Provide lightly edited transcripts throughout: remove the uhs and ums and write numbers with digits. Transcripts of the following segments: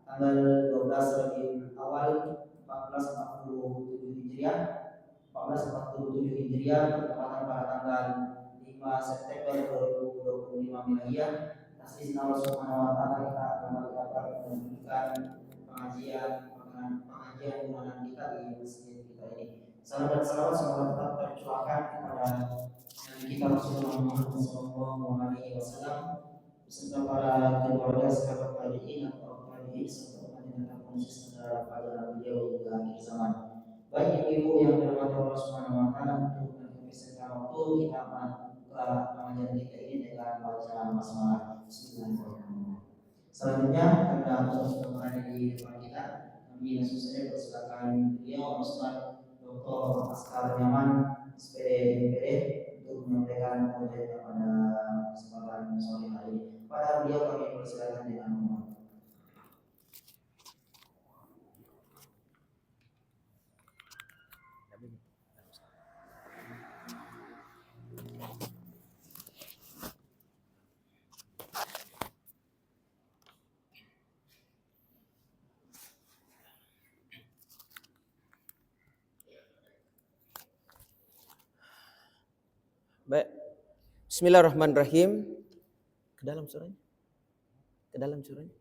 tanggal 12 Rabiul Awal 1447 Hijriah, 1447 Hijriah bertepatan pada tanggal 5 September 2025 Miladiah. Atas izin Allah Subhanahu wa taala kita kembali dapat melanjutkan pengajian bulanan kita di masjid kita ini. Salam dan salawat semoga tetap tercurahkan kepada Nabi kita Rasulullah Muhammad SAW beserta para keluarga, sahabat tabi'in atau tabi'in serta umat yang tetap konsisten dalam ajaran beliau hingga akhir zaman. Baik ibu yang dirahmati Allah Subhanahu wa taala, untuk menghabiskan waktu kita buka pengajian kita ini dengan baca basmalah. Bismillahirrahmanirrahim. Selanjutnya karena Allah sudah berada di depan kita, kami langsung saja persilakan beliau Ustaz Dr. Askar Nyaman SPD MPD untuk menyampaikan proyek pada kesempatan sore hari ini. Pada beliau kami persilakan dengan mohon. Baik. Bismillahirrahmanirrahim. Ke dalam surahnya.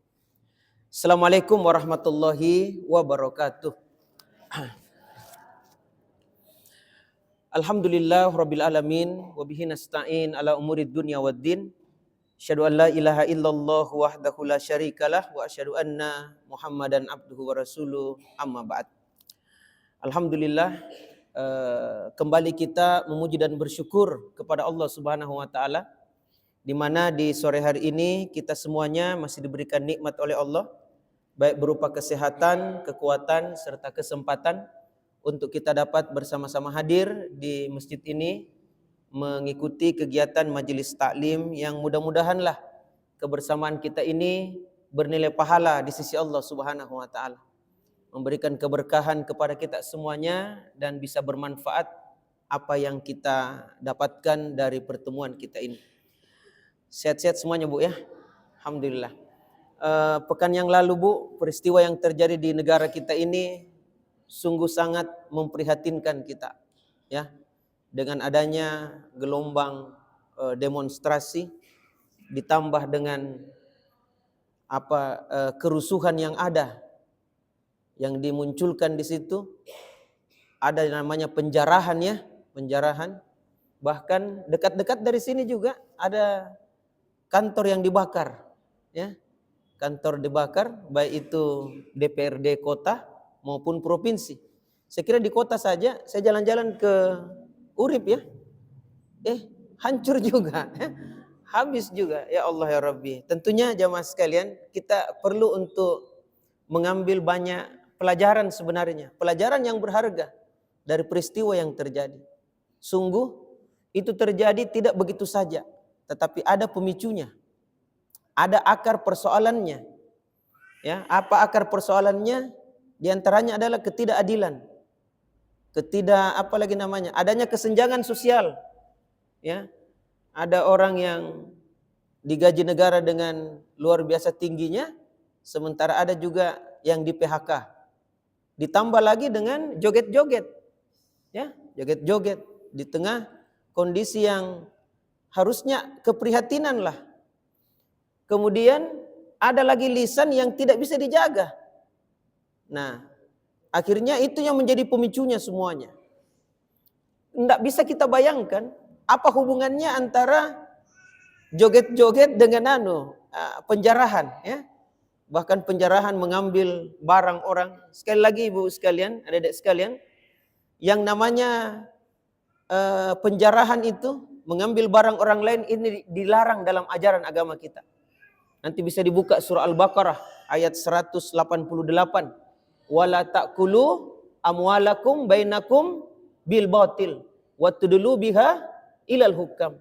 Assalamualaikum warahmatullahi wabarakatuh. Alhamdulillah rabbil alamin wa bihi nasta'in ala umurid dunya waddin. Asyhadu an la ilaha illallah wahdahu la syarikalah wa asyhadu anna Muhammadan abduhu wa rasuluh, amma ba'd. Alhamdulillah, kembali kita memuji dan bersyukur kepada Allah Subhanahu wa taala, di mana di sore hari ini kita semuanya masih diberikan nikmat oleh Allah, baik berupa kesehatan, kekuatan serta kesempatan untuk kita dapat bersama-sama hadir di masjid ini mengikuti kegiatan majelis taklim yang mudah-mudahanlah kebersamaan kita ini bernilai pahala di sisi Allah Subhanahu wa taala, memberikan keberkahan kepada kita semuanya dan bisa bermanfaat apa yang kita dapatkan dari pertemuan kita ini. Sehat-sehat semuanya Bu ya. Alhamdulillah. Pekan yang lalu Bu, peristiwa yang terjadi di negara kita ini sungguh sangat memprihatinkan kita ya. Dengan adanya gelombang demonstrasi ditambah dengan kerusuhan yang ada, yang dimunculkan di situ, ada namanya penjarahan ya, penjarahan. Bahkan dekat-dekat dari sini juga ada kantor yang dibakar, ya, kantor dibakar, baik itu DPRD kota maupun provinsi. Saya kira di kota saja, saya jalan-jalan ke Urip ya, hancur juga, ya. Habis juga, ya Allah ya Rabbi. Tentunya jamaah sekalian, kita perlu untuk mengambil banyak pelajaran sebenarnya, pelajaran yang berharga dari peristiwa yang terjadi. Sungguh itu terjadi tidak begitu saja, tetapi ada pemicunya, ada akar persoalannya. Ya, apa akar persoalannya? Di antaranya adalah ketidakadilan, adanya kesenjangan sosial. Ya, ada orang yang digaji negara dengan luar biasa tingginya, sementara ada juga yang di PHK. Ditambah lagi dengan joget-joget, ya, joget-joget di tengah kondisi yang harusnya keprihatinan lah. Kemudian ada lagi lisan yang tidak bisa dijaga. Nah, akhirnya itu yang menjadi pemicunya semuanya. Tidak bisa kita bayangkan apa hubungannya antara joget-joget dengan penjarahan, ya. Bahkan penjarahan mengambil barang orang. Sekali lagi ibu sekalian, adik-adik sekalian, yang namanya penjarahan itu mengambil barang orang lain ini dilarang dalam ajaran agama kita. Nanti bisa dibuka surah Al-Baqarah ayat 188. Wala ta'kulu amwalakum bainakum bil batil wa tudlu biha ilal hukam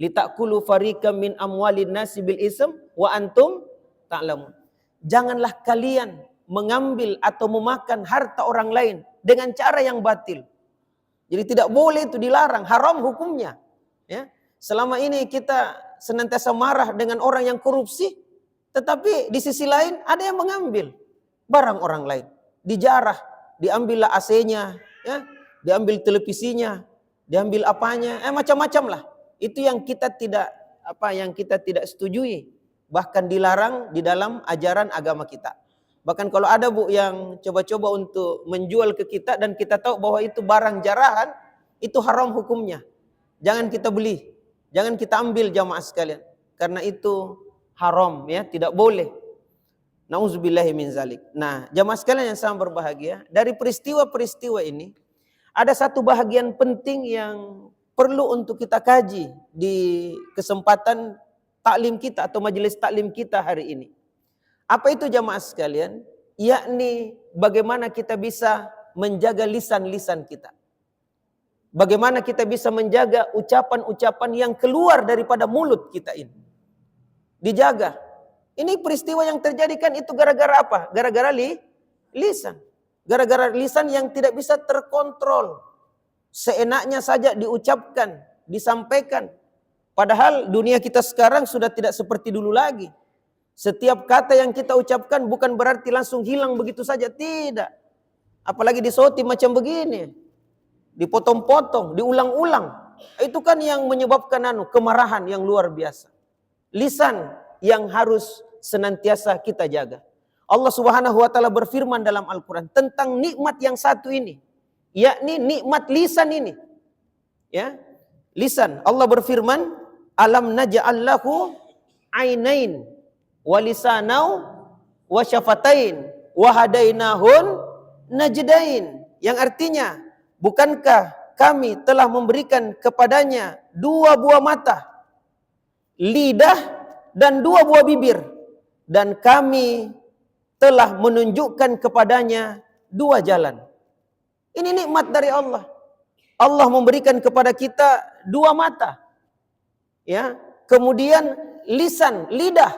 litakulu fariqam min amwalin nasi bil ism wa antum ta'lamun. Janganlah kalian mengambil atau memakan harta orang lain dengan cara yang batil. Jadi tidak boleh, itu dilarang, haram hukumnya. Ya, selama ini kita senantiasa marah dengan orang yang korupsi, Tetapi di sisi lain ada yang mengambil barang orang lain, dijarah, diambillah AC-nya, ya, diambil televisinya, diambil apanya, macam-macam lah. Itu yang kita tidak setujui, bahkan dilarang di dalam ajaran agama kita. Bahkan kalau ada Bu yang coba-coba untuk menjual ke kita dan kita tahu bahwa itu barang jarahan, itu haram hukumnya. Jangan kita beli, jangan kita ambil jamaah sekalian, karena itu haram, ya, tidak boleh. Nauzubillahi min zalik. Nah, jamaah sekalian yang sangat berbahagia, dari peristiwa-peristiwa ini ada satu bahagian penting yang perlu untuk kita kaji di kesempatan taklim kita atau majelis taklim kita hari ini. Apa itu jamaah sekalian? Yakni bagaimana kita bisa menjaga lisan-lisan kita. Bagaimana kita bisa menjaga ucapan-ucapan yang keluar daripada mulut kita ini. Dijaga. Ini peristiwa yang terjadi kan itu gara-gara apa? Gara-gara lisan. Gara-gara lisan yang tidak bisa terkontrol. Seenaknya saja diucapkan, disampaikan. Padahal dunia kita sekarang sudah tidak seperti dulu lagi. Setiap kata yang kita ucapkan bukan berarti langsung hilang begitu saja. Tidak. Apalagi disoti macam begini. Dipotong-potong, diulang-ulang. Itu kan yang menyebabkan kemarahan yang luar biasa. Lisan yang harus senantiasa kita jaga. Allah Subhanahu wa taala berfirman dalam Al-Qur'an tentang nikmat yang satu ini, yakni nikmat lisan ini. Ya. Lisan. Allah berfirman, "Alam naj'al lahu ainain wa lisanau wa syafatain wa hadainahun najdain." Yang artinya, bukankah kami telah memberikan kepadanya dua buah mata, lidah dan dua buah bibir, dan kami telah menunjukkan kepadanya dua jalan. Ini nikmat dari Allah. Allah memberikan kepada kita dua mata, ya, kemudian lisan, lidah,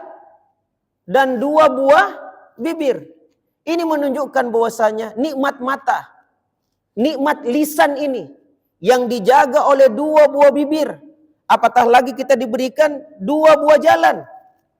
dan dua buah bibir. Ini menunjukkan bahwasanya nikmat mata, nikmat lisan ini yang dijaga oleh dua buah bibir. Apatah lagi kita diberikan dua buah jalan.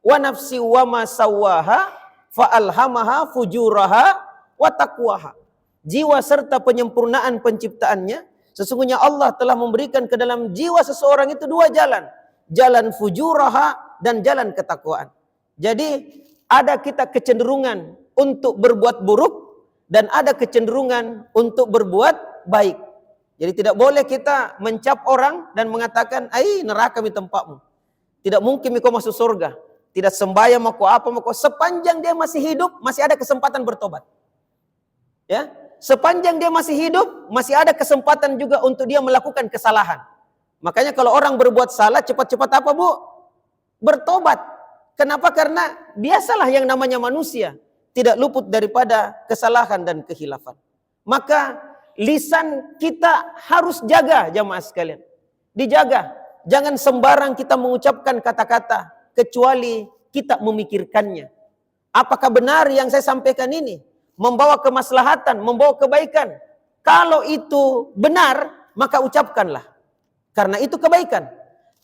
Wa nafsi wa ma sawwaha fa alhamaha fujuraha wa taqwaha. Jiwa serta penyempurnaan penciptaannya, sesungguhnya Allah telah memberikan ke dalam jiwa seseorang itu dua jalan. Jalan fujuraha dan jalan ketakwaan. Jadi ada kita kecenderungan untuk berbuat buruk dan ada kecenderungan untuk berbuat baik. Jadi tidak boleh kita mencap orang dan mengatakan, "Ai, neraka mi tempatmu. Tidak mungkin kau masuk surga. Tidak sembahyang mau apa mau sepanjang dia masih hidup, masih ada kesempatan bertobat." Ya, sepanjang dia masih hidup, masih ada kesempatan juga untuk dia melakukan kesalahan. Makanya kalau orang berbuat salah, cepat-cepat apa, Bu? Bertobat. Kenapa? Karena biasalah yang namanya manusia tidak luput daripada kesalahan dan kehilafan. Maka lisan kita harus jaga, jamaah sekalian. Dijaga. Jangan sembarang kita mengucapkan kata-kata kecuali kita memikirkannya. Apakah benar yang saya sampaikan ini membawa kemaslahatan, membawa kebaikan? Kalau itu benar, maka ucapkanlah. Karena itu kebaikan.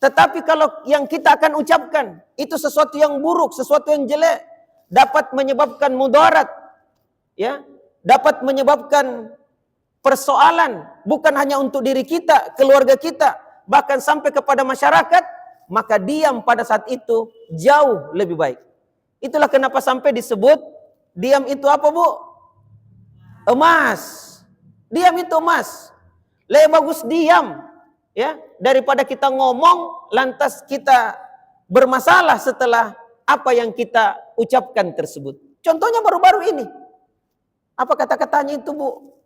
Tetapi kalau yang kita akan ucapkan itu sesuatu yang buruk, sesuatu yang jelek, dapat menyebabkan mudarat, ya, dapat menyebabkan persoalan bukan hanya untuk diri kita, keluarga kita, bahkan sampai kepada masyarakat, maka diam pada saat itu jauh lebih baik. Itulah kenapa sampai disebut diam itu apa, Bu? Emas. Diam itu emas. Lebih bagus diam, ya, daripada kita ngomong lantas kita bermasalah setelah apa yang kita ucapkan tersebut. Contohnya baru-baru ini. Apa kata-katanya itu, Bu?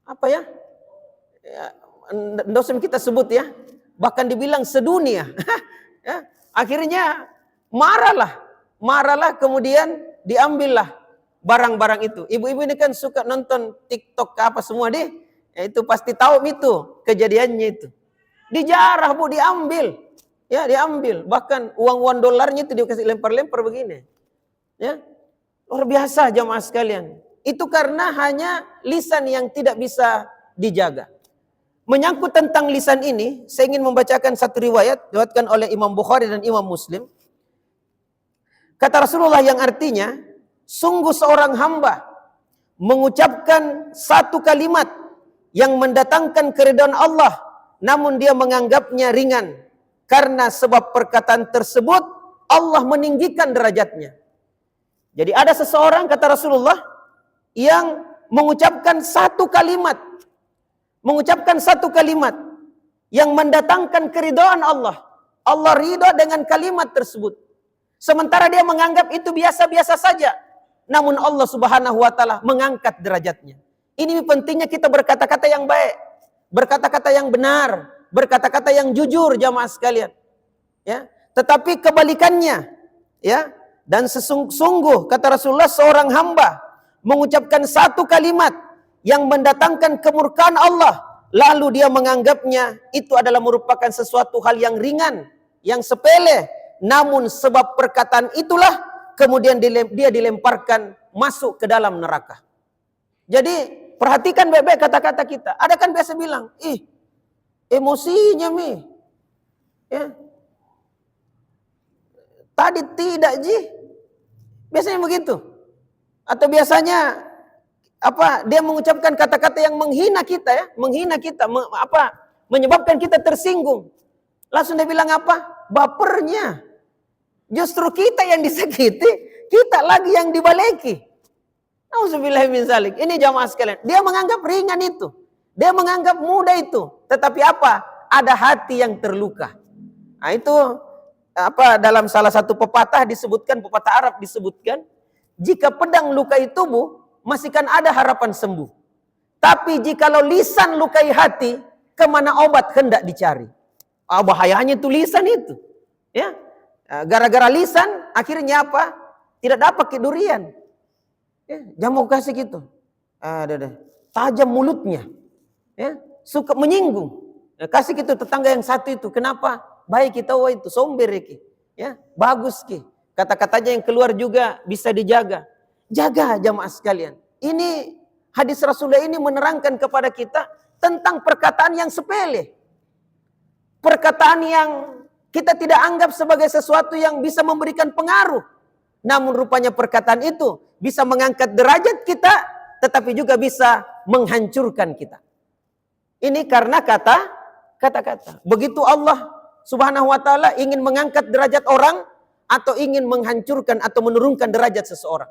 Apa ya? Nggak usah kita sebut ya. Bahkan dibilang sedunia. Ya, akhirnya marahlah kemudian diambillah barang-barang itu. Ibu-ibu ini kan suka nonton TikTok apa semua deh. Ya, itu pasti tahu itu kejadiannya itu. Dijarah, Bu, diambil. Ya, diambil. Bahkan uang-uang dolarnya itu dikasih lempar-lempar begini. Ya. Luar biasa jamaah sekalian. Itu karena hanya lisan yang tidak bisa dijaga. Menyangkut tentang lisan ini, saya ingin membacakan satu riwayat diriwayatkan oleh Imam Bukhari dan Imam Muslim. Kata Rasulullah yang artinya, sungguh seorang hamba mengucapkan satu kalimat yang mendatangkan keridhaan Allah, namun dia menganggapnya ringan. Karena sebab perkataan tersebut, Allah meninggikan derajatnya. Jadi ada seseorang, kata Rasulullah, yang mengucapkan satu kalimat yang mendatangkan keridhaan Allah. Allah ridha dengan kalimat tersebut. Sementara dia menganggap itu biasa-biasa saja. Namun Allah Subhanahu wa taala mengangkat derajatnya. Ini pentingnya kita berkata-kata yang baik, berkata-kata yang benar, berkata-kata yang jujur, jamaah sekalian. Ya, tetapi kebalikannya, ya. Dan sesungguh kata Rasulullah, seorang hamba mengucapkan satu kalimat yang mendatangkan kemurkaan Allah, lalu dia menganggapnya itu adalah merupakan sesuatu hal yang ringan, yang sepele. Namun sebab perkataan itulah kemudian dia dilemparkan masuk ke dalam neraka. Jadi perhatikan baik-baik kata-kata kita. Ada kan biasa bilang, emosinya mi. Ya. Tadi tidak ji. Biasanya begitu. Atau biasanya dia mengucapkan kata-kata yang menghina kita ya, menyebabkan kita tersinggung. Langsung dia bilang apa? Bapernya. Justru kita yang disakiti, kita lagi yang dibaleki. Nauzubillah min zalik. Ini jamaah sekalian. Dia menganggap ringan itu. Dia menganggap mudah itu. Tetapi apa? Ada hati yang terluka. Nah itu dalam salah satu pepatah Arab disebutkan, jika pedang lukai tubuh, masih kan ada harapan sembuh. Tapi jikalau lisan lukai hati, kemana obat hendak dicari? Bahayanya itu lisan itu. Ya. Gara-gara lisan, akhirnya apa? Tidak dapat durian. Ya, jangan mau kasih gitu. Tajam mulutnya. Ya, suka menyinggung. Ya, kasih gitu tetangga yang satu itu. Kenapa? Baik kita itu, somber iki. Ya, bagus ki. Kata-katanya yang keluar juga bisa dijaga. Jaga jamaah sekalian. Ini hadis Rasulullah ini menerangkan kepada kita tentang perkataan yang sepele. Perkataan yang kita tidak anggap sebagai sesuatu yang bisa memberikan pengaruh. Namun rupanya perkataan itu bisa mengangkat derajat kita, tetapi juga bisa menghancurkan kita. Ini karena kata-kata. Begitu Allah Subhanahu wa taala ingin mengangkat derajat orang atau ingin menghancurkan atau menurunkan derajat seseorang.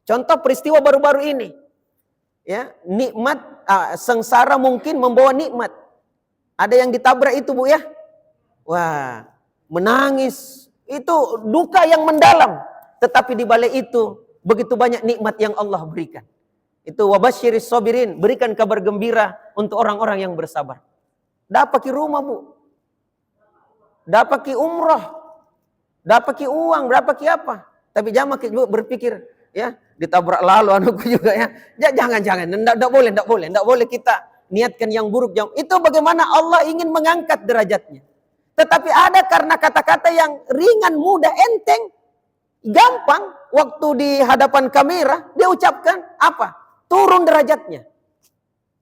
Contoh peristiwa baru-baru ini. Ya, nikmat sengsara mungkin membawa nikmat. Ada yang ditabrak itu, Bu ya. Wah, menangis. Itu duka yang mendalam. Tetapi di balik itu begitu banyak nikmat yang Allah berikan. Itu wabasyiris sabirin, berikan kabar gembira untuk orang-orang yang bersabar. Dapat ki rumah, Bu. Dapat ki umrah. Dapat ki uang, berapa ki apa? Tapi jangan juga berpikir, ya, ditabrak lalu anakku juga ya. Jangan. Enggak boleh kita niatkan yang buruk. Itu bagaimana Allah ingin mengangkat derajatnya. Tetapi ada karena kata-kata yang ringan, mudah, enteng, gampang, waktu di hadapan kamera, dia ucapkan apa? Turun derajatnya.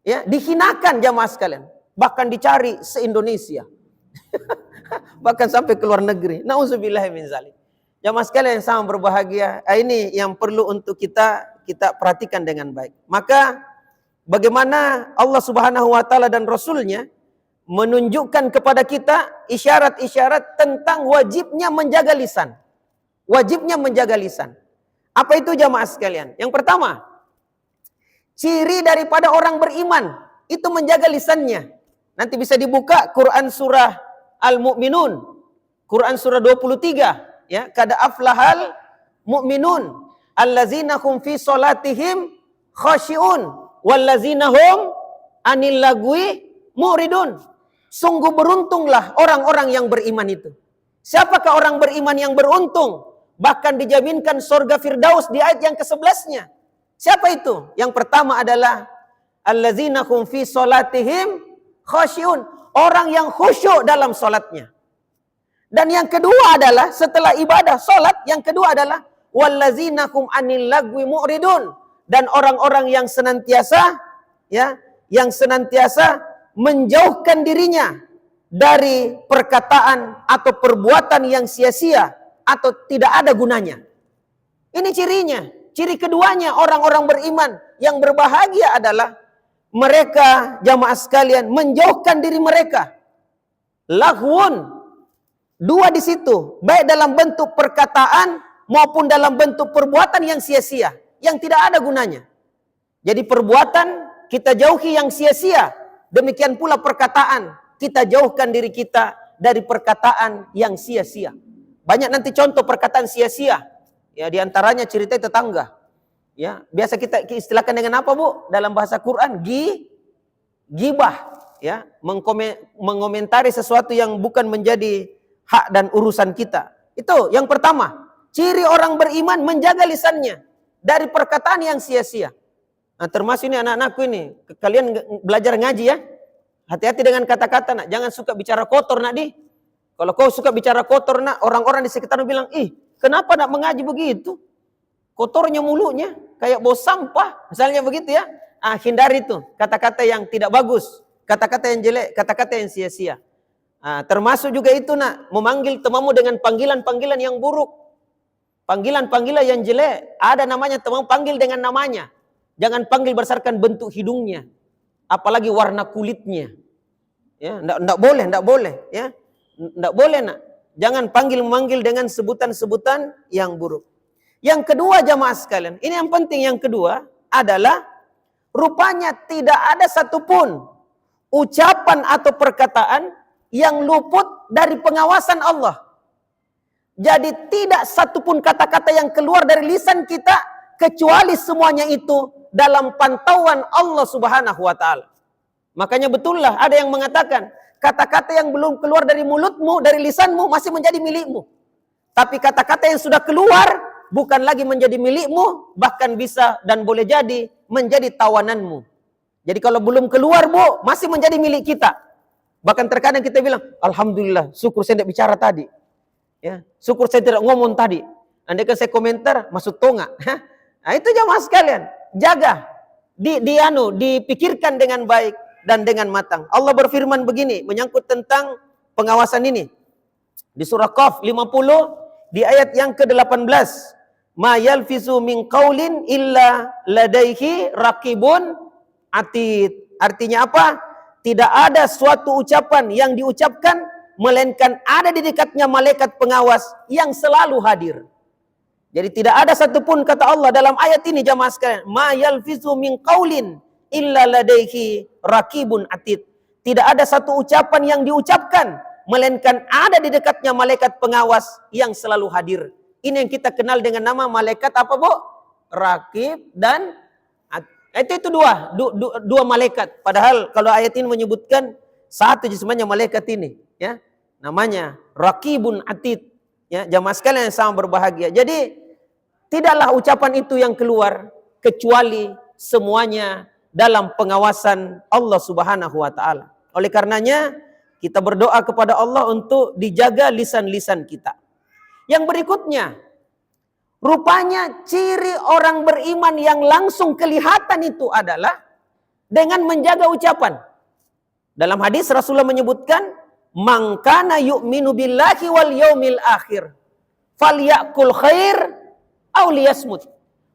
Ya, dihinakan jamaah sekalian. Bahkan dicari se-Indonesia. Bahkan sampai ke luar negeri. Nauzubillah min zalik. Jamaah sekalian yang sama berbahagia. Ini yang perlu untuk kita perhatikan dengan baik. Maka bagaimana Allah Subhanahu wa taala dan Rasulnya menunjukkan kepada kita isyarat-isyarat tentang wajibnya menjaga lisan. Wajibnya menjaga lisan. Apa itu jamaah sekalian? Yang pertama, ciri daripada orang beriman itu menjaga lisannya. Nanti bisa dibuka Quran surah Al-Mu'minun. Quran surah 23, ya, kada aflahal mu'minun allazina hum fi salatihim khashi'un wallazina hum anil lagwi mu'ridun. Sungguh beruntunglah orang-orang yang beriman itu. Siapakah orang beriman yang beruntung? Bahkan dijaminkan surga Firdaus di ayat yang ke-11-nya. Siapa itu? Yang pertama adalah allazina hum fi salatihim khashi'un. Orang yang khusyuk dalam salatnya. Dan yang kedua adalah setelah ibadah salat, yang kedua adalah wallazina hum anil lagwi mu'ridun. Dan orang-orang yang senantiasa menjauhkan dirinya dari perkataan atau perbuatan yang sia-sia atau tidak ada gunanya. Ini cirinya. Ciri keduanya orang-orang beriman yang berbahagia adalah mereka, jamaah sekalian, menjauhkan diri mereka. Lahwun. Dua di situ, baik dalam bentuk perkataan maupun dalam bentuk perbuatan yang sia-sia, yang tidak ada gunanya. Jadi perbuatan kita jauhi yang sia-sia, demikian pula perkataan kita jauhkan diri kita dari perkataan yang sia-sia. Banyak nanti contoh perkataan sia-sia. Ya, di antaranya cerita tetangga. Ya, biasa kita istilahkan dengan apa, Bu? Dalam bahasa Quran, gibah, ya, mengomentari sesuatu yang bukan menjadi hak dan urusan kita. Itu yang pertama. Ciri orang beriman menjaga lisannya dari perkataan yang sia-sia. Nah, termasuk ini anak-anakku ini. Kalian belajar ngaji ya. Hati-hati dengan kata-kata, nak. Jangan suka bicara kotor, nak, di. Kalau kau suka bicara kotor, nak, orang-orang di sekitar bilang, ih, kenapa nak mengaji begitu? Kotornya mulutnya, kayak bau sampah. Misalnya begitu ya. Hindari itu. Kata-kata yang tidak bagus. Kata-kata yang jelek, kata-kata yang sia-sia. Termasuk juga itu, nak, memanggil temanmu dengan panggilan-panggilan yang buruk. Panggilan-panggilan yang jelek. Ada namanya teman, panggil dengan namanya. Jangan panggil berdasarkan bentuk hidungnya. Apalagi warna kulitnya. Ya, enggak boleh, ya. Enggak boleh, nak. Jangan memanggil dengan sebutan-sebutan yang buruk. Yang kedua, jamaah sekalian, ini yang penting, yang kedua adalah rupanya tidak ada satupun ucapan atau perkataan yang luput dari pengawasan Allah. Jadi tidak satupun kata-kata yang keluar dari lisan kita kecuali semuanya itu dalam pantauan Allah Subhanahu wa taala. Makanya betullah ada yang mengatakan kata-kata yang belum keluar dari mulutmu, dari lisanmu masih menjadi milikmu. Tapi kata-kata yang sudah keluar bukan lagi menjadi milikmu, bahkan bisa dan boleh jadi menjadi tawananmu. Jadi kalau belum keluar, Bu, masih menjadi milik kita. Bahkan terkadang kita bilang, alhamdulillah, syukur saya tidak bicara tadi. Ya, syukur saya tidak ngomong tadi. Andai kan saya komentar, masuk tonga. Nah, itu jamaah sekalian, jaga, dipikirkan dengan baik dan dengan matang. Allah berfirman begini, menyangkut tentang pengawasan ini. Di surah Qaf 50, di ayat yang ke-18. Ma yalfizu min qaulin illa ladaihi raqibun atid. Artinya apa? Tidak ada suatu ucapan yang diucapkan melainkan ada di dekatnya malaikat pengawas yang selalu hadir. Jadi tidak ada satupun kata Allah dalam ayat ini, jamaah sekalian, ma yalfizu min qaulin illa ladaihi raqibun atid. Tidak ada satu ucapan yang diucapkan melainkan ada di dekatnya malaikat pengawas yang selalu hadir. Ini yang kita kenal dengan nama malaikat apa, Bu? Raqib dan itu dua malaikat. Padahal kalau ayat ini menyebutkan satu sebenarnya malaikat ini, ya. Namanya Raqibun Atid, ya, jamaah sekalian yang sama berbahagia. Jadi tidaklah ucapan itu yang keluar kecuali semuanya dalam pengawasan Allah Subhanahu wa taala. Oleh karenanya kita berdoa kepada Allah untuk dijaga lisan-lisan kita. Yang berikutnya, rupanya ciri orang beriman yang langsung kelihatan itu adalah dengan menjaga ucapan. Dalam hadis Rasulullah menyebutkan, "Man kana yu'minu billahi wal yaumil akhir, falyakul khair aw liyasmut."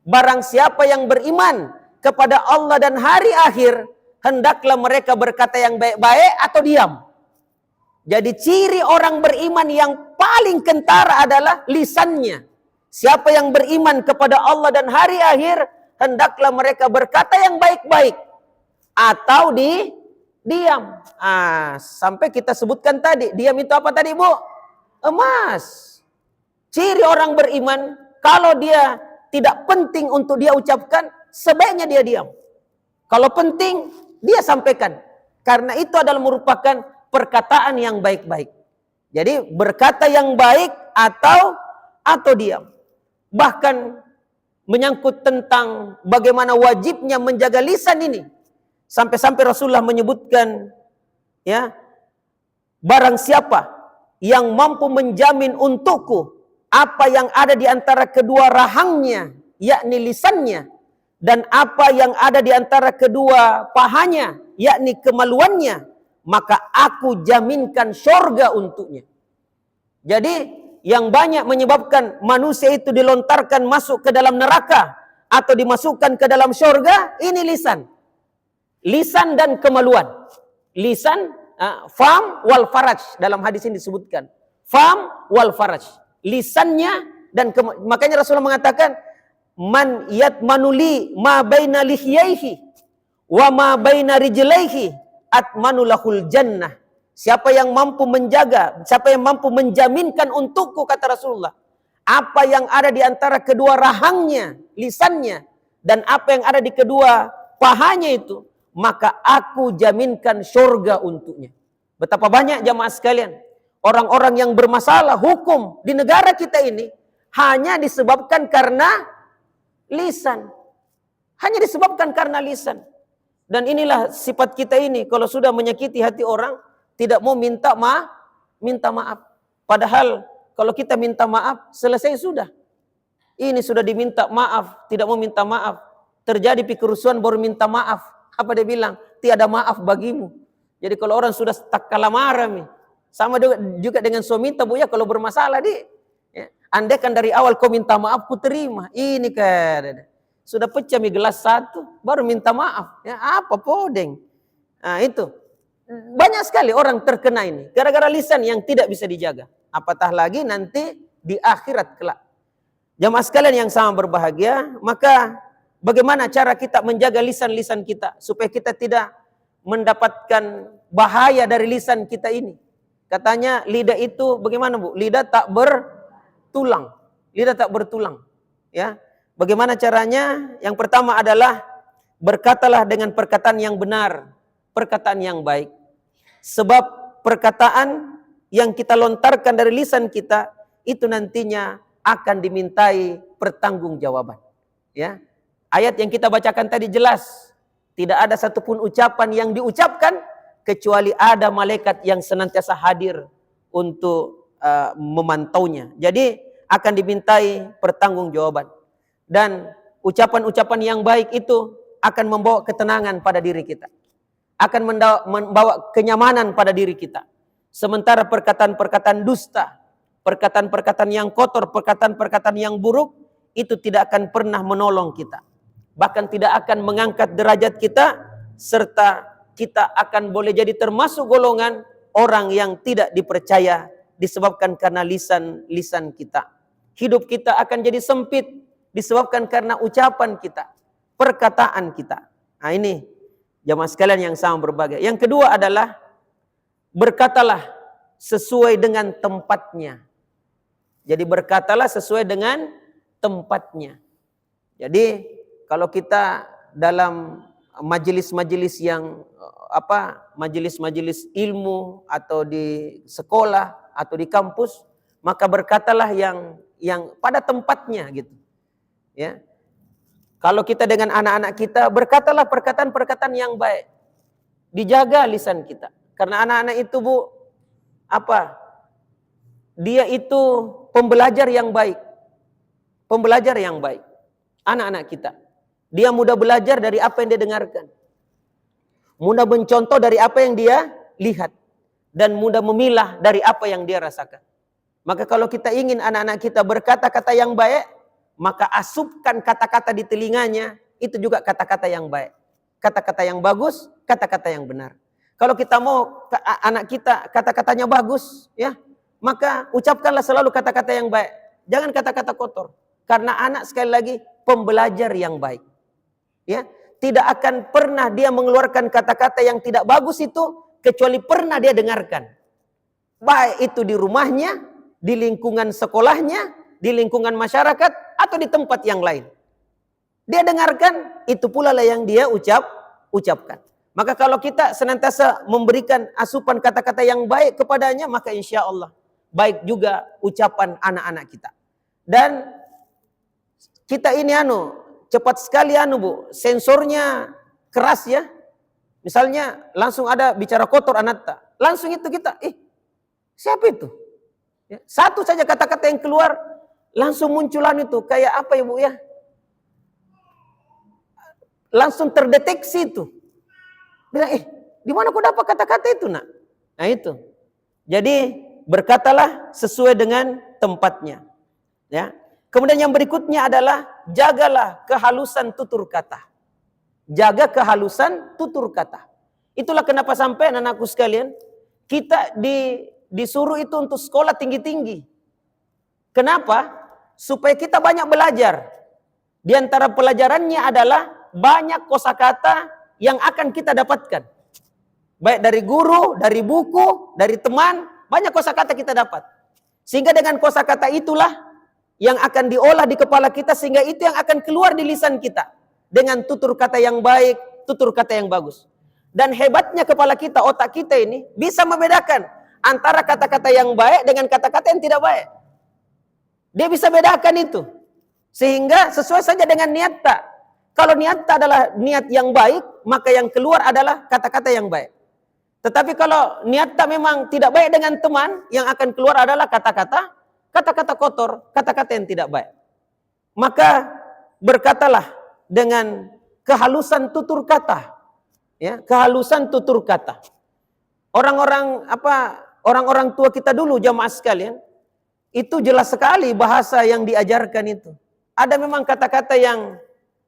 Barang siapa yang beriman kepada Allah dan hari akhir, hendaklah mereka berkata yang baik-baik atau diam. Jadi ciri orang beriman yang paling kentara adalah lisannya. Siapa yang beriman kepada Allah dan hari akhir, hendaklah mereka berkata yang baik-baik atau diam. Sampai kita sebutkan tadi, diam itu apa tadi, Bu? Emas. Ciri orang beriman, kalau dia tidak penting untuk dia ucapkan, sebaiknya dia diam. Kalau penting, dia sampaikan. Karena itu adalah merupakan perkataan yang baik-baik. Jadi berkata yang baik atau diam. Bahkan menyangkut tentang bagaimana wajibnya menjaga lisan ini. Sampai-sampai Rasulullah menyebutkan, ya, barang siapa yang mampu menjamin untukku apa yang ada di antara kedua rahangnya, yakni lisannya, dan apa yang ada di antara kedua pahanya, yakni kemaluannya, maka aku jaminkan surga untuknya. Jadi yang banyak menyebabkan manusia itu dilontarkan masuk ke dalam neraka atau dimasukkan ke dalam surga, ini lisan. Lisan dan kemaluan. Lisan, fam wal faraj, dalam hadis ini disebutkan. Fam wal faraj. Lisannya dan makanya Rasulullah mengatakan, man yatmanuli ma baina lihyaihi wa ma baina rijlaihi atmanulahul jannah. Siapa yang mampu menjaga, siapa yang mampu menjaminkan untukku, kata Rasulullah, apa yang ada di antara kedua rahangnya, lisannya, dan apa yang ada di kedua pahanya itu, maka aku jaminkan surga untuknya. Betapa banyak jamaah sekalian, orang-orang yang bermasalah hukum di negara kita ini hanya disebabkan karena lisan. Hanya disebabkan karena lisan. Dan inilah sifat kita ini, kalau sudah menyakiti hati orang, tidak mau minta maaf. Padahal kalau kita minta maaf, selesai sudah. Ini sudah diminta maaf, tidak mau minta maaf. Terjadi kerusuhan baru minta maaf. Apa dia bilang? Tiada maaf bagimu. Jadi kalau orang sudah tak kalah marah nih. Sama juga dengan suami tabu ya, kalau bermasalah ya. Andai kan dari awal kau minta maaf, ku terima. Ini kan sudah pecah gelas satu, baru minta maaf. Ya apa podeng? Nah itu. Banyak sekali orang terkena ini gara-gara lisan yang tidak bisa dijaga. Apatah lagi nanti di akhirat kelak. Jamaah sekalian yang sama berbahagia, maka bagaimana cara kita menjaga lisan-lisan kita supaya kita tidak mendapatkan bahaya dari lisan kita ini? Katanya lidah itu bagaimana, Bu? Lidah tak bertulang. Lidah tak bertulang, ya. Bagaimana caranya? Yang pertama adalah berkatalah dengan perkataan yang benar, perkataan yang baik. Sebab perkataan yang kita lontarkan dari lisan kita itu nantinya akan dimintai pertanggungjawaban. Ya, ayat yang kita bacakan tadi jelas, tidak ada satupun ucapan yang diucapkan kecuali ada malaikat yang senantiasa hadir untuk memantaunya. Jadi akan dimintai pertanggungjawaban. Dan ucapan-ucapan yang baik itu akan membawa ketenangan pada diri kita. Akan membawa kenyamanan pada diri kita. Sementara perkataan-perkataan dusta, perkataan-perkataan yang kotor, perkataan-perkataan yang buruk, itu tidak akan pernah menolong kita. Bahkan tidak akan mengangkat derajat kita, serta kita akan boleh jadi termasuk golongan orang yang tidak dipercaya disebabkan karena lisan kita. Hidup kita akan jadi sempit disebabkan karena ucapan kita, perkataan kita. Nah ini jamaah sekalian yang sama berbahagia. Yang kedua adalah berkatalah sesuai dengan tempatnya. Jadi berkatalah sesuai dengan tempatnya. Jadi kalau kita dalam majelis-majelis yang majelis-majelis ilmu atau di sekolah atau di kampus, maka berkatalah yang pada tempatnya gitu. Ya. Kalau kita dengan anak-anak kita, berkatalah perkataan-perkataan yang baik. Dijaga lisan kita. Karena anak-anak itu, Bu, dia itu pembelajar yang baik. Pembelajar yang baik. Anak-anak kita. Dia mudah belajar dari apa yang dia dengarkan. Mudah mencontoh dari apa yang dia lihat. Dan mudah memilah dari apa yang dia rasakan. Maka kalau kita ingin anak-anak kita berkata-kata yang baik, maka asupkan kata-kata di telinganya, itu juga kata-kata yang baik. Kata-kata yang bagus, kata-kata yang benar. Kalau kita mau anak kita kata-katanya bagus, ya, maka ucapkanlah selalu kata-kata yang baik. Jangan kata-kata kotor. Karena anak sekali lagi pembelajar yang baik. Ya, tidak akan pernah dia mengeluarkan kata-kata yang tidak bagus itu kecuali pernah dia dengarkan. Baik itu di rumahnya, di lingkungan sekolahnya, di lingkungan masyarakat, atau di tempat yang lain. Dia dengarkan, itu pula lah yang dia ucapkan. Maka kalau kita senantiasa memberikan asupan kata-kata yang baik kepadanya, maka insya Allah baik juga ucapan anak-anak kita. Dan kita ini cepat sekali Bu, sensornya keras ya. Misalnya langsung ada bicara kotor anatta, langsung itu kita, siapa itu? Ya, satu saja kata-kata yang keluar, langsung munculan itu, kayak apa ya Bu ya? Langsung terdeteksi itu. Bilang, di mana kau dapat kata-kata itu nak? Nah itu. Jadi berkatalah sesuai dengan tempatnya. Ya. Kemudian yang berikutnya adalah jagalah kehalusan tutur kata. Jaga kehalusan tutur kata. Itulah kenapa sampai anak-anakku sekalian, kita disuruh itu untuk sekolah tinggi-tinggi. Kenapa? Supaya kita banyak belajar. Di antara pelajarannya adalah banyak kosakata yang akan kita dapatkan. Baik dari guru, dari buku, dari teman, banyak kosakata kita dapat. Sehingga dengan kosakata itulah yang akan diolah di kepala kita, sehingga itu yang akan keluar di lisan kita. Dengan tutur kata yang baik, tutur kata yang bagus. Dan hebatnya kepala kita, otak kita ini bisa membedakan antara kata-kata yang baik dengan kata-kata yang tidak baik. Dia bisa bedakan itu. Sehingga sesuai saja dengan niat tak. Kalau niat tak adalah niat yang baik, maka yang keluar adalah kata-kata yang baik. Tetapi kalau niat tak memang tidak baik dengan teman, yang akan keluar adalah kata-kata kotor, kata-kata yang tidak baik. Maka berkatalah dengan kehalusan tutur kata. Ya, kehalusan tutur kata. Orang-orang tua kita dulu, jamaah sekalian, itu jelas sekali bahasa yang diajarkan itu. Ada memang kata-kata yang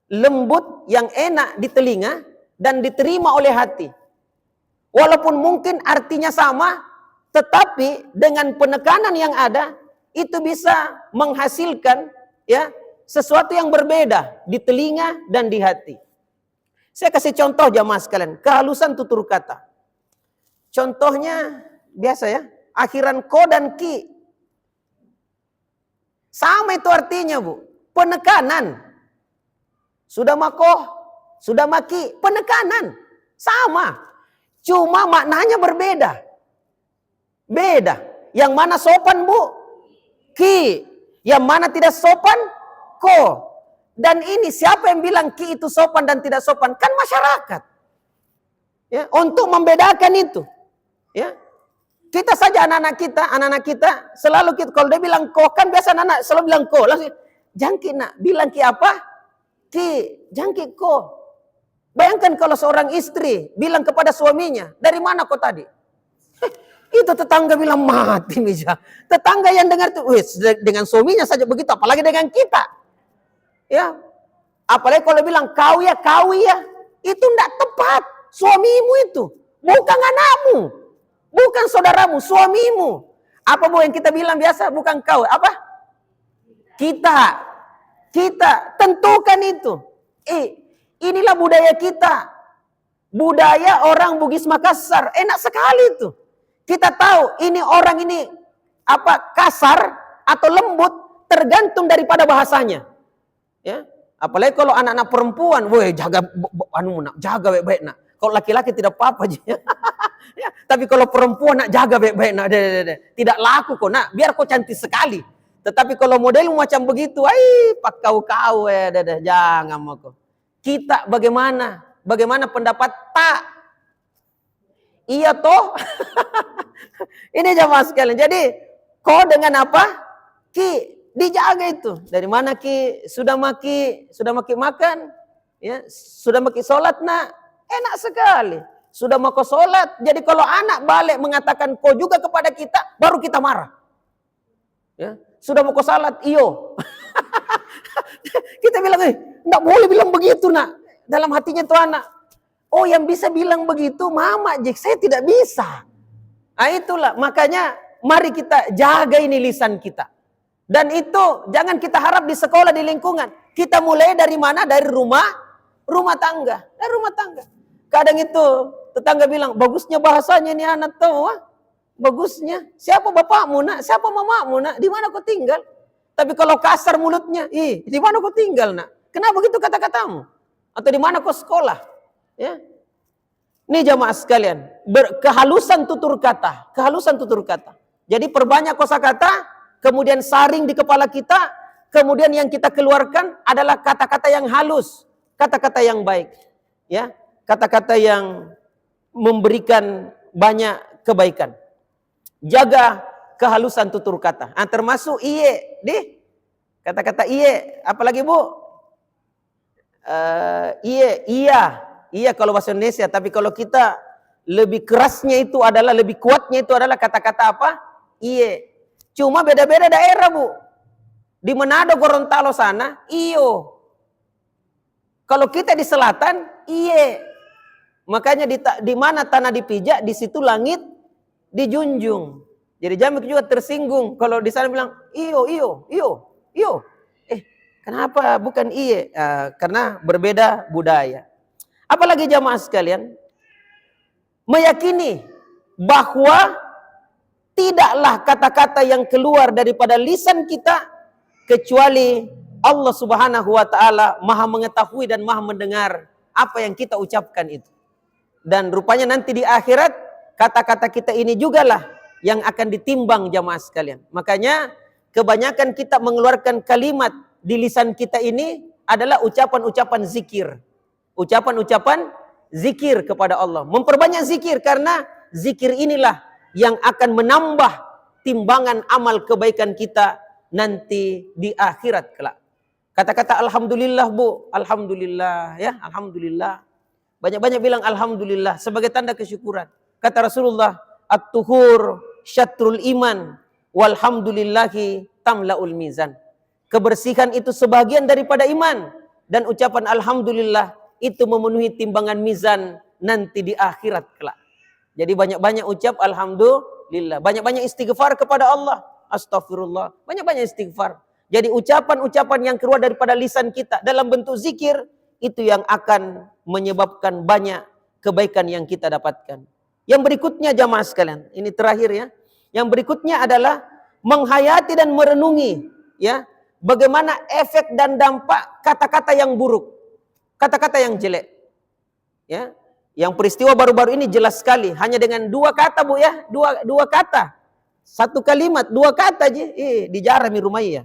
lembut, yang enak di telinga dan diterima oleh hati. Walaupun mungkin artinya sama, tetapi dengan penekanan yang ada itu bisa menghasilkan ya sesuatu yang berbeda di telinga dan di hati. Saya kasih contoh jamaah sekalian, kehalusan tutur kata. Contohnya biasa ya, akhiran ko dan ki. Sama itu artinya, Bu. Penekanan. Sudah makoh, sudah maki, penekanan. Sama. Cuma maknanya berbeda. Beda. Yang mana sopan, Bu? Ki. Yang mana tidak sopan? Ko. Dan ini siapa yang bilang ki itu sopan dan tidak sopan? Kan masyarakat. Ya, untuk membedakan itu. Ya. Kita saja anak-anak kita selalu kita kalau dia bilang ko, kan biasa anak selalu bilang ko. Langsung jangki nak, bilang ki apa? Ki, jangki ko. Bayangkan kalau seorang istri bilang kepada suaminya, dari mana kau tadi? Itu tetangga bilang mati Mija. Tetangga yang dengar itu, dengan suaminya saja begitu, apalagi dengan kita. Ya, apalagi kalau bilang kau ya, itu tidak tepat. Suamimu itu, bukan anakmu, bukan saudaramu, suamimu. Apa Bu yang kita bilang biasa? Bukan kau, apa? Kita tentukan itu. Inilah budaya kita, budaya orang Bugis Makassar. Enak sekali itu. Kita tahu ini orang ini apa kasar atau lembut tergantung daripada bahasanya. Ya, apalagi kalau anak-anak perempuan, woi jaga jaga baik-baik nak. Kalau laki-laki tidak apa-apa aja. Ya, tapi kalau perempuan nak jaga baik-baik nak, tidak laku kok nak, biar kau cantik sekali. Tetapi kalau model macam begitu, pak kau jangan mau kau. Kita bagaimana? Bagaimana pendapat tak? Iya toh? Ini jamaah sekalian. Jadi kau dengan apa? Ki. Dijaga itu. Dari mana ki sudah maki makan, ya sudah maki sholat nak, enak sekali. Sudah mau sholat. Jadi kalau anak balik mengatakan kau juga kepada kita, baru kita marah. Ya sudah mau sholat, iyo. Kita bilang, enggak boleh bilang begitu nak. Dalam hatinya tuh anak, oh yang bisa bilang begitu, mama Jek, saya tidak bisa. Nah itulah makanya mari kita jaga ini lisan kita. Dan itu jangan kita harap di sekolah, di lingkungan. Kita mulai dari mana? Dari rumah tangga. Dari rumah tangga. Kadang itu tetangga bilang, bagusnya bahasanya ini anak tuh. Bagusnya. Siapa bapakmu nak? Siapa mamamu nak? Di mana kau tinggal? Tapi kalau kasar mulutnya, di mana kau tinggal nak? Kenapa begitu kata-katamu? Atau di mana kau sekolah? Ya. Ini jamaah sekalian. Kehalusan tutur kata. Kehalusan tutur kata. Jadi perbanyak kosakata. Kemudian saring di kepala kita, kemudian yang kita keluarkan adalah kata-kata yang halus, kata-kata yang baik, ya, kata-kata yang memberikan banyak kebaikan. Jaga kehalusan tutur kata. Termasuk iye, kata-kata iye, apalagi Bu? Iya kalau bahasa Indonesia, tapi kalau kita lebih kerasnya itu adalah, lebih kuatnya itu adalah kata-kata apa? Iye. Cuma beda-beda daerah, Bu. Di Manado, Gorontalo sana, iyo. Kalau kita di selatan, iye. Makanya di mana tanah dipijak, di situ langit dijunjung. Jadi Jamik juga tersinggung kalau di sana bilang iyo. Kenapa bukan iye? Karena berbeda budaya. Apalagi jamaah sekalian, meyakini bahwa tidaklah kata-kata yang keluar daripada lisan kita kecuali Allah Subhanahu wa taala Maha mengetahui dan Maha mendengar apa yang kita ucapkan itu. Dan rupanya nanti di akhirat kata-kata kita ini jugalah yang akan ditimbang jamaah sekalian. Makanya kebanyakan kita mengeluarkan kalimat di lisan kita ini adalah ucapan-ucapan zikir. Ucapan-ucapan zikir kepada Allah. Memperbanyak zikir karena zikir inilah yang akan menambah timbangan amal kebaikan kita nanti di akhirat kelak. Kata-kata alhamdulillah, Bu. Alhamdulillah, ya, alhamdulillah. Banyak-banyak bilang alhamdulillah sebagai tanda kesyukuran. Kata Rasulullah, at-tuhur syatrul iman walhamdulillahi tamlaul mizan. Kebersihan itu sebagian daripada iman dan ucapan alhamdulillah itu memenuhi timbangan mizan nanti di akhirat kelak. Jadi banyak-banyak ucap alhamdulillah, banyak-banyak istighfar kepada Allah. Astagfirullah, banyak-banyak istighfar. Jadi ucapan-ucapan yang keluar daripada lisan kita dalam bentuk zikir itu yang akan menyebabkan banyak kebaikan yang kita dapatkan. Yang berikutnya jamaah sekalian, ini terakhir ya. Yang berikutnya adalah menghayati dan merenungi ya, bagaimana efek dan dampak kata-kata yang buruk, kata-kata yang jelek. Ya. Yang peristiwa baru-baru ini jelas sekali, hanya dengan 2 kata, Bu ya, dua kata. 1 kalimat, 2 kata aja, dijarah mi rumah ya.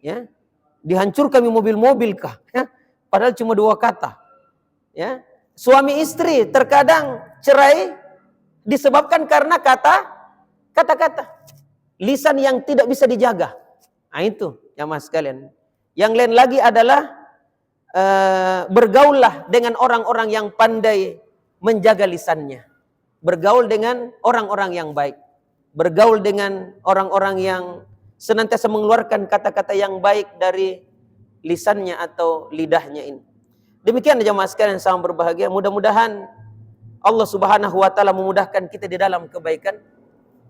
Ya. Dihancurkan mi mobil-mobil kah? Ya. Padahal cuma 2 kata. Ya. Suami istri terkadang cerai disebabkan karena kata-kata. Lisan yang tidak bisa dijaga. Nah itu, jamaah sekalian. Yang lain lagi adalah bergaullah dengan orang-orang yang pandai menjaga lisannya. Bergaul dengan orang-orang yang baik. Bergaul dengan orang-orang yang senantiasa mengeluarkan kata-kata yang baik dari lisannya atau lidahnya ini. Demikian jamaah sekalian yang sangat berbahagia. Mudah-mudahan Allah Subhanahu wa taala memudahkan kita di dalam kebaikan.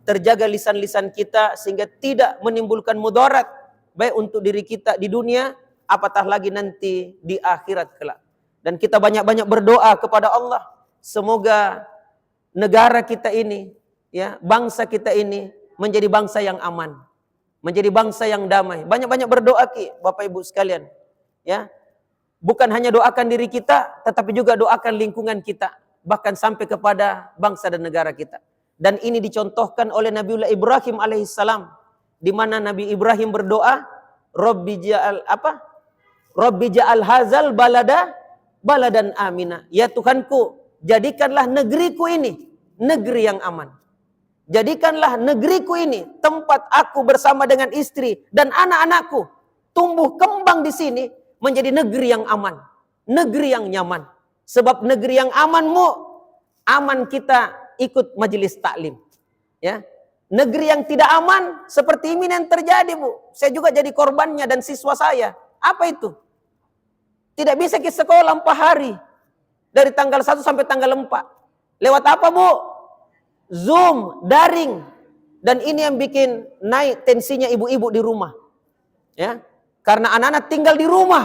Terjaga lisan-lisan kita sehingga tidak menimbulkan mudarat baik untuk diri kita di dunia, apatah lagi nanti di akhirat kelak. Dan kita banyak-banyak berdoa kepada Allah, semoga negara kita ini, ya, bangsa kita ini menjadi bangsa yang aman, menjadi bangsa yang damai. Banyak-banyak berdoa Bapak Ibu sekalian, ya. Bukan hanya doakan diri kita, tetapi juga doakan lingkungan kita, bahkan sampai kepada bangsa dan negara kita. Dan ini dicontohkan oleh Nabiullah Ibrahim alaihissalam, di mana Nabi Ibrahim berdoa, Rabbi ja'al hazal baladan amina. Ya Tuhanku, jadikanlah negeriku ini negeri yang aman. Jadikanlah negeriku ini tempat aku bersama dengan istri dan anak-anakku tumbuh kembang di sini menjadi negeri yang aman, negeri yang nyaman. Sebab negeri yang amanmu, aman kita ikut majelis taklim, ya. Negeri yang tidak aman seperti ini yang terjadi, Bu. Saya juga jadi korbannya dan siswa saya. Apa itu? Tidak bisa ke sekolah 4 hari. Dari tanggal 1 sampai tanggal 4. Lewat apa, Bu? Zoom, daring. Dan ini yang bikin naik tensinya ibu-ibu di rumah. Ya. Karena anak-anak tinggal di rumah.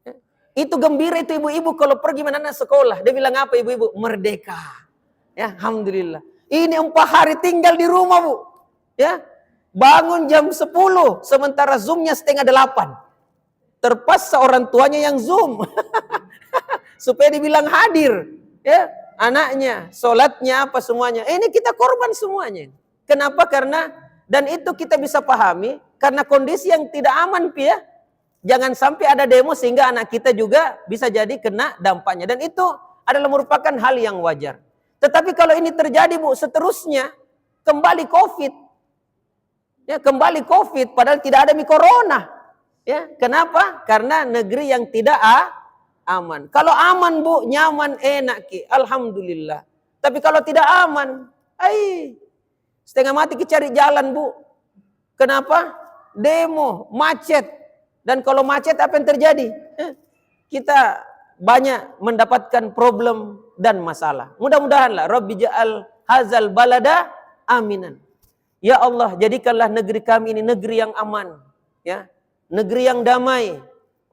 Ya. Itu gembira itu ibu-ibu kalau pergi anak sekolah. Dia bilang apa ibu-ibu? Merdeka. Ya, alhamdulillah. Ini 4 hari tinggal di rumah, Bu. Ya. Bangun jam 10, sementara Zoom-nya setengah 8. Terpaksa orang tuanya yang Zoom. Supaya dibilang hadir. Ya, anaknya, sholatnya, apa semuanya. Ini kita korban semuanya. Kenapa? Karena, dan itu kita bisa pahami, karena kondisi yang tidak aman, ya. Jangan sampai ada demo sehingga anak kita juga bisa jadi kena dampaknya. Dan itu adalah merupakan hal yang wajar. Tetapi kalau ini terjadi, Bu, seterusnya kembali COVID. Ya, kembali COVID padahal tidak ada corona. Ya, kenapa? Karena negeri yang tidak aman. Kalau aman, Bu, nyaman, enak, alhamdulillah. Tapi kalau tidak aman, setengah mati cari jalan, Bu. Kenapa? Demo, macet. Dan kalau macet apa yang terjadi? Kita banyak mendapatkan problem dan masalah. Mudah-mudahanlah Rabbi ja'al hazal balada aminan. Ya Allah, jadikanlah negeri kami ini negeri yang aman, ya. Negeri yang damai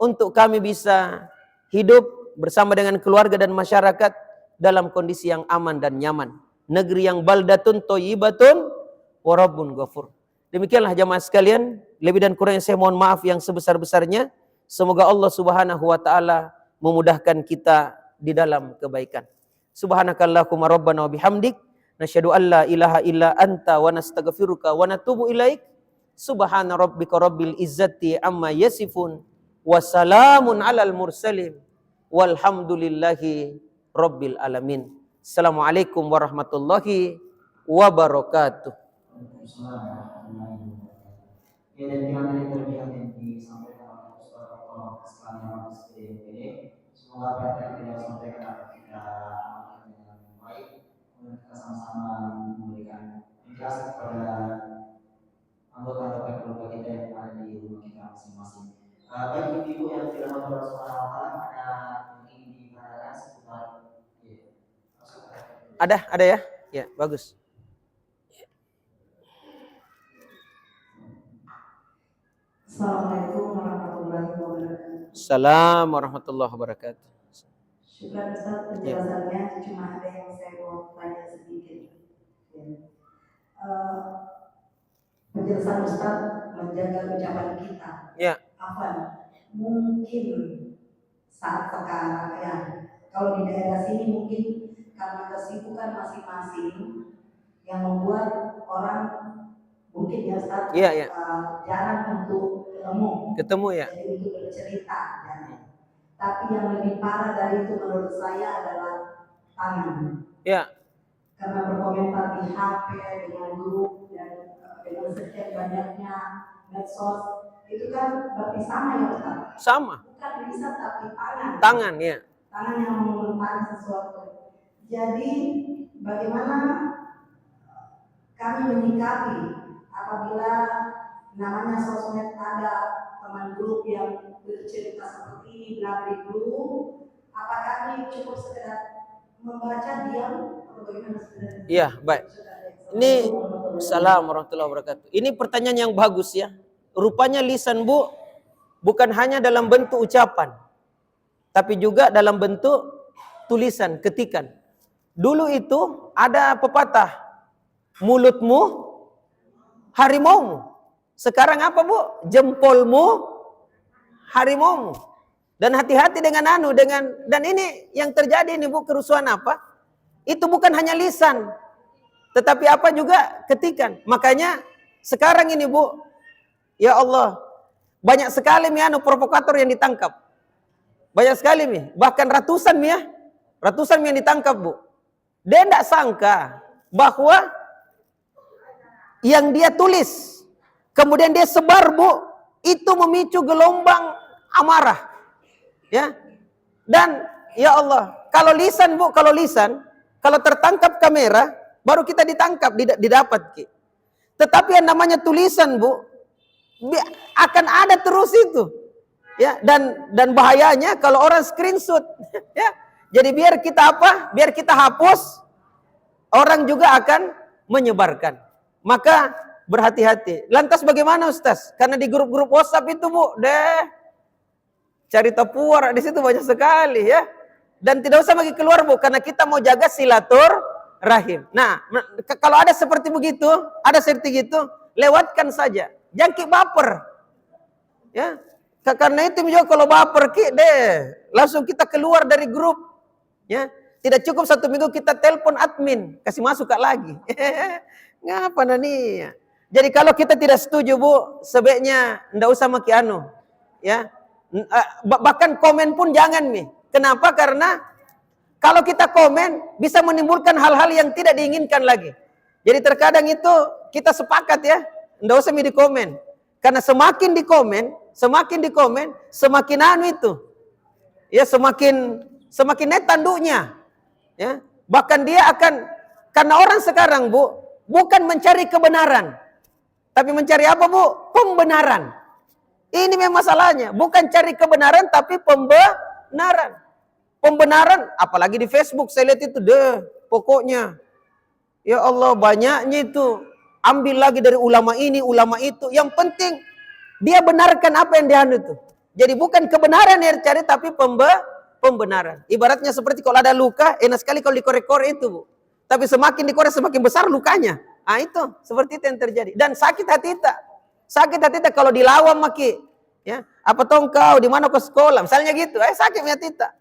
untuk kami bisa hidup bersama dengan keluarga dan masyarakat dalam kondisi yang aman dan nyaman. Negeri yang baldatun thayyibatun wa rabbun ghafur. Demikianlah jamaah sekalian, lebih dan kurangnya saya mohon maaf yang sebesar-besarnya. Semoga Allah Subhanahu wa taala memudahkan kita di dalam kebaikan. Subhanakallahumma rabbana wa bihamdik nasyhadu an la ilaha illa anta wa nastaghfiruka wa natubu ilaik. Subhana rabbika rabbil izzati amma yasifun wa salamun alal mursalin walhamdulillahi rabbil alamin. Assalamualaikum warahmatullahi wabarakatuh. Ya, dan terima kasih terlihat yang disampaikan oleh Ustaz Dr. sekalian SPDPD. Semoga apa yang kita sampaikan dapat kita amalkan dengan baik. Kemudian kita sama-sama memberikan penjelasan kepada anggota keluarga kita yang ada di rumah kita masing-masing. Bagi ibu yang tidak mau bersuara, ada yang ingin ditanyakan seputar Ada ya? Ya, bagus. Assalamualaikum warahmatullahi wabarakatuh. Assalamualaikum warahmatullahi wabarakatuh. Syukran Ustaz penjelasannya, cuma ada yang saya mau tanya sedikit. Penjelasan Ustaz menjaga ucapan kita. Ya. Apa? Mungkin saat sekarang ya, kalau di daerah sini mungkin karena kesibukan masing-masing yang membuat orang mungkin ya Ustaz jarang untuk ketemu ya. Jadi untuk bercerita ya. Tapi yang lebih parah dari itu menurut saya adalah tangan ya. Karena berkomentar di HP dengan grup dan dengan sekian banyaknya medsos itu kan berarti sama ya Ustaz? Sama. Bukan lisan tapi tangan ya. Tangan yang mengomentari sesuatu. Jadi bagaimana kami menyikapi apabila namanya sosmed ada teman grup yang bercerita seperti ini belakang dulu, apakah kami cukup sekedar membaca diam atau bagaimana sebenarnya? Iya, baik. Ini Assalamualaikum warahmatullahi wabarakatuh. Ini pertanyaan yang bagus ya. Rupanya lisan Bu bukan hanya dalam bentuk ucapan, tapi juga dalam bentuk tulisan, ketikan. Dulu itu ada pepatah, mulutmu harimaumu. Sekarang apa Bu? Jempolmu harimaumu. Dan hati-hati dengan dan ini yang terjadi ini Bu, kerusuhan apa? Itu bukan hanya lisan, tetapi apa juga ketikan. Makanya sekarang ini Bu, ya Allah, banyak sekali provokator yang ditangkap. Banyak sekali bahkan ratusan yang ditangkap Bu. Dia tidak sangka bahwa yang dia tulis kemudian dia sebar Bu, itu memicu gelombang amarah. Ya. Dan ya Allah, kalau lisan Bu, kalau tertangkap kamera baru kita ditangkap, didapat. Tetapi yang namanya tulisan Bu, akan ada terus itu. Ya, dan bahayanya kalau orang screenshot, ya. Jadi biar kita hapus, orang juga akan menyebarkan. Maka berhati-hati. Lantas bagaimana Ustaz? Karena di grup-grup WhatsApp itu Bu, cari tapuar di situ banyak sekali ya. Dan tidak usah lagi keluar Bu, karena kita mau jaga silaturahim. Nah, kalau ada seperti begitu, lewatkan saja. Jangan baper. Ya. Karena itu juga kalau baper langsung kita keluar dari grup. Ya. Tidak cukup 1 minggu kita telepon admin, kasih masuk lagi. Ngapa nani? Jadi kalau kita tidak setuju Bu, sebaiknya ndak usah maki ya. Bahkan komen pun jangan Kenapa? Karena kalau kita komen bisa menimbulkan hal-hal yang tidak diinginkan lagi. Jadi terkadang itu kita sepakat ya, ndak usah di komen. Karena semakin dikomen, semakin itu. Ya semakin net tanduknya. Ya, bahkan dia akan, karena orang sekarang Bu bukan mencari kebenaran, Tapi mencari apa, Bu? Pembenaran. Ini memang masalahnya. Bukan cari kebenaran, tapi pembenaran. Pembenaran, apalagi di Facebook. Saya lihat itu deh, pokoknya. Ya Allah, banyaknya itu. Ambil lagi dari ulama ini, ulama itu. Yang penting, dia benarkan apa yang dia itu. Jadi bukan kebenaran yang dicari, tapi pembenaran. Ibaratnya seperti kalau ada luka, enak sekali kalau dikorek-korek itu, Bu. Tapi semakin dikorek, semakin besar lukanya. Ah itu, seperti itu yang terjadi. Dan sakit hati kita. Sakit hati kita kalau dilawan maki. Ya, apa toh engkau, di mana kau sekolah? Misalnya gitu, sakit hati kita.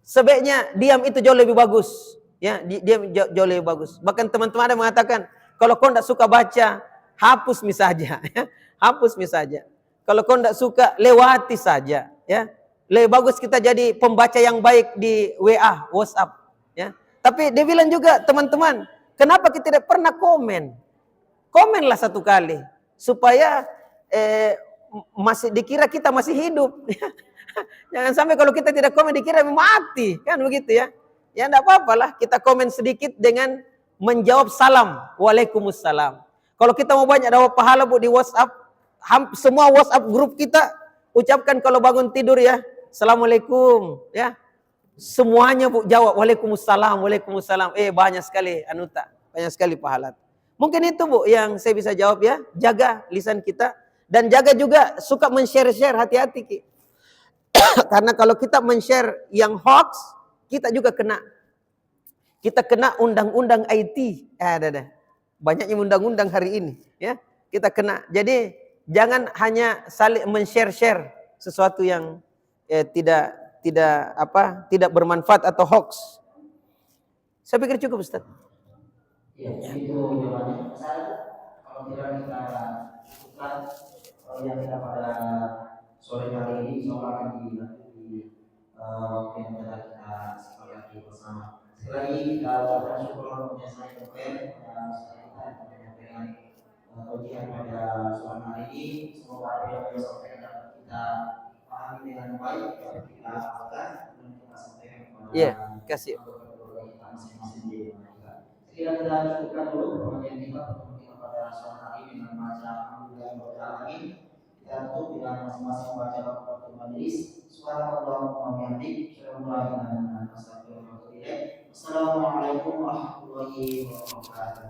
Sebaiknya diam itu jauh lebih bagus. Ya, diam jauh lebih bagus. Bahkan teman-teman ada mengatakan, kalau kau tidak suka baca, hapus saja. Ya. Hapus saja. Kalau kau tidak suka, lewati saja. Ya. Lebih bagus kita jadi pembaca yang baik di WA, WhatsApp. Ya. Tapi dia bilang juga, teman-teman, kenapa kita tidak pernah komen? Komenlah satu kali. Supaya masih dikira kita masih hidup. Jangan sampai kalau kita tidak komen dikira mati. Kan begitu ya. Ya tidak apa-apa lah. Kita komen sedikit dengan menjawab salam. Waalaikumsalam. Kalau kita mau banyak dapat pahala, Bu, di WhatsApp. Semua WhatsApp grup kita ucapkan kalau bangun tidur ya. Assalamualaikum. Ya. Semuanya, Bu, jawab waalaikumsalam, waalaikumsalam. Banyak sekali anuta, banyak sekali pahala. Mungkin itu, Bu, yang saya bisa jawab ya. Jaga lisan kita dan jaga juga suka men-share-share, hati-hati Ki. Karena kalau kita men-share yang hoax, kita juga kena. Kita kena undang-undang IT. Banyaknya undang-undang hari ini, ya. Kita kena. Jadi jangan hanya saling men-share-share sesuatu yang tidak bermanfaat atau hoax. Saya pikir cukup, Ustaz. Ya, itu jawabannya. Kalau tidak kita cukupkan yang kita pada sore hari ini, insya Allah akan dilanjut di waktu yang telah kita sepakati bersama. Sekali lagi kita ucapkan syukur kepada saya Dr. dan setelah kita menyampaikan ujian pada sore hari ini. Semoga apa yang beliau sampaikan dapat kita pahami dengan baik, dapat kita amalkan dan kita sampaikan kepada kasih. kita masing-masing di rumah. Sekian kita cukupkan dulu pengajian kita pada sore hari ini dengan baca Alhamdulillah Rabbil Alamin. Kita tutup dengan masing-masing membaca Al-Qur'an majelis. Subhanallahumma wa bihamdihi, asyhadu an la ilaha illa anta, astaghfiruka wa atubu ilaik. Assalamualaikum warahmatullahi wabarakatuh.